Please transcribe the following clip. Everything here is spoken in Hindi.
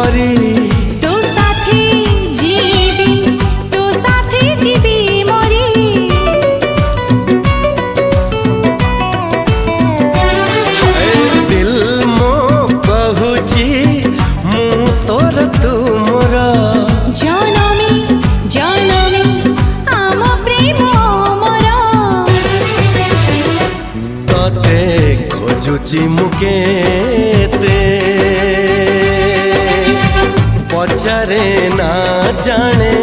परी तू साथी जीवी मोरी दिल मो कहूची मु तोर तू मोर जनमी आम प्रेम मोर तते खोजुची मुकेते पचारे ना जाने